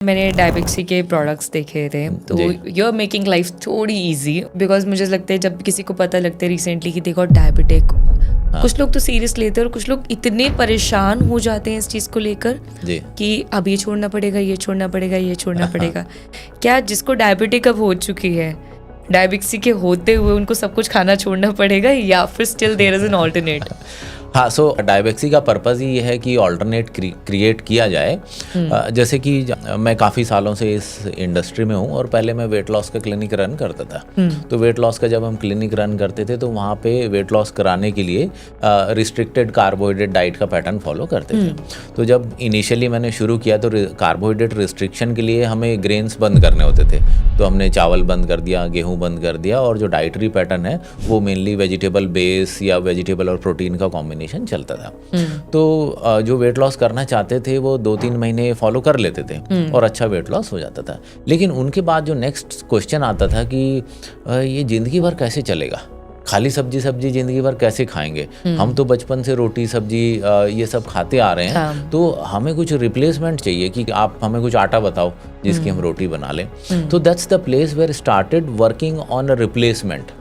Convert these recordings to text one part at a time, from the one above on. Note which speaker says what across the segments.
Speaker 1: मैंने डायबेक्सी के प्रोडक्ट्स देखे थे तो यू आर मेकिंग लाइफ थोड़ी इजी बिकॉज मुझे लगता है जब किसी को पता लगता है रिसेंटली कि देखो डायबिटिक कुछ लोग तो सीरियस लेते हैं और कुछ लोग इतने परेशान हो जाते हैं इस चीज़ को लेकर कि अब ये छोड़ना पड़ेगा, ये छोड़ना पड़ेगा, ये छोड़ना पड़ेगा। क्या जिसको डायबिटिक अब हो चुकी है, डायबिक्सी के होते हुए उनको सब कुछ खाना छोड़ना पड़ेगा या फिर still there is an alternate?
Speaker 2: हाँ, सो डायबेक्सी का पर्पज़ ही ये है कि ऑल्टरनेट क्रिएट किया जाए। जैसे कि मैं काफ़ी सालों से इस इंडस्ट्री में हूँ और पहले मैं वेट लॉस का क्लिनिक रन करता था। तो वेट लॉस का जब हम क्लिनिक रन करते थे तो वहाँ पे वेट लॉस कराने के लिए रिस्ट्रिक्टेड कार्बोहाइड्रेट डाइट का पैटर्न फॉलो करते थे। तो जब इनिशियली मैंने शुरू किया तो कार्बोहाइड्रेट रिस्ट्रिक्शन के लिए हमें ग्रेन्स बंद करने होते थे। तो हमने चावल बंद कर दिया, गेहूँ बंद कर दिया और जो डाइटरी पैटर्न है वो मेनली वेजिटेबल बेस या वेजिटेबल और प्रोटीन का कॉम्बिनेशन चलता था। तो जो वेट लॉस करना चाहते थे वो 2-3 महीने फॉलो कर लेते थे और अच्छा वेट लॉस हो जाता था। लेकिन उनके बाद जो नेक्स्ट क्वेश्चन आता था कि ये ज़िंदगी भर कैसे चलेगा, खाली सब्जी ज़िंदगी भर कैसे खाएंगे, हम तो बचपन से रोटी सब्जी ये सब खाते आ रहे हैं, तो हमें कुछ रिप्लेसमेंट चाहिए कि आप हमें कुछ आटा बताओ जिसकी हम रोटी बना लें। तो that's the place where started working on a replacement.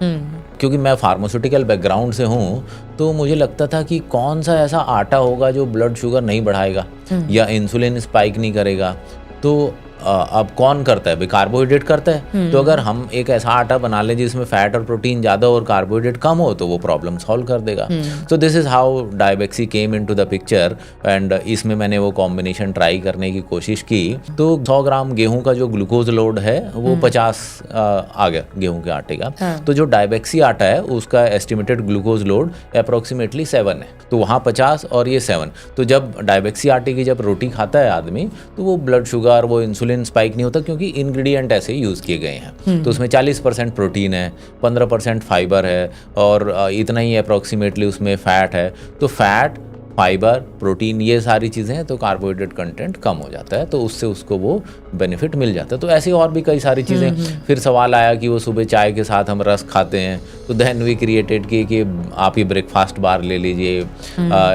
Speaker 2: क्योंकि मैं फार्मास्यूटिकल बैकग्राउंड से हूँ तो मुझे लगता था कि कौन सा ऐसा आटा होगा जो ब्लड शुगर नहीं बढ़ाएगा या इंसुलिन स्पाइक नहीं करेगा। तो अब कौन करता है भाई? कार्बोहाइड्रेट करता है। तो अगर हम एक ऐसा आटा बना लें जिसमें फैट और प्रोटीन ज़्यादा और कार्बोहाइड्रेट कम हो तो वो प्रॉब्लम सॉल्व कर देगा। तो this is how Diabexy came into the picture and इसमें मैंने वो कॉम्बिनेशन ट्राई करने की कोशिश की। तो 100 ग्राम गेहूं का जो ग्लूकोज लोड है वो 50 आ गया गेहूं के आटे का। तो जो डायबेक्सी आटा है उसका एस्टिमेटेड ग्लूकोज लोड अप्रोक्सीमेटली 7 है। तो वहाँ 50 और ये 7। तो जब डायबेक्सी आटे की जब रोटी खाता है आदमी तो वो ब्लड शुगर, वो इंसुलिन स्पाइक नहीं होता क्योंकि इंग्रेडिएंट ऐसे यूज़ किए गए हैं। तो उसमें 40% प्रोटीन है, 15% फाइबर है और इतना ही अप्रॉक्सीमेटली उसमें फ़ैट है। तो फैट, फाइबर, प्रोटीन ये सारी चीज़ें हैं तो कार्बोहाइड्रेट कंटेंट कम हो जाता है, तो उससे उसको वो बेनिफिट मिल जाता है। तो ऐसी और भी कई सारी चीज़ें। फिर सवाल आया कि वो सुबह चाय के साथ हम रस खाते हैं, तो देन वी क्रिएटेड कि आप ये ब्रेकफास्ट बार ले लीजिए।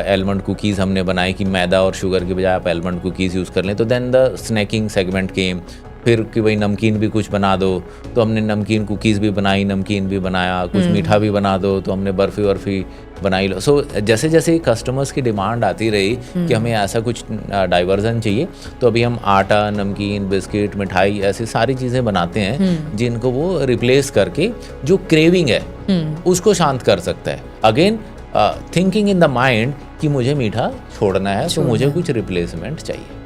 Speaker 2: एलमंड कुकीज़ हमने बनाई कि मैदा और शुगर की बजाय आप एलमंड कुकीज़ यूज़ कर लें। तो देन द स्नैकिंग सेगमेंट केम। फिर कि भाई नमकीन भी कुछ बना दो, तो हमने नमकीन कुकीज़ भी बनाई, नमकीन भी बनाया। कुछ मीठा भी बना दो तो हमने बर्फ़ी वर्फ़ी बनाई लो। सो जैसे जैसे कस्टमर्स की डिमांड आती रही कि हमें ऐसा कुछ डाइवर्जन चाहिए तो अभी हम आटा, नमकीन, बिस्किट, मिठाई ऐसी सारी चीज़ें बनाते हैं जिनको वो रिप्लेस करके जो क्रेविंग है उसको शांत कर सकता है। Again thinking in the mind कि मुझे मीठा छोड़ना है तो मुझे कुछ रिप्लेसमेंट चाहिए।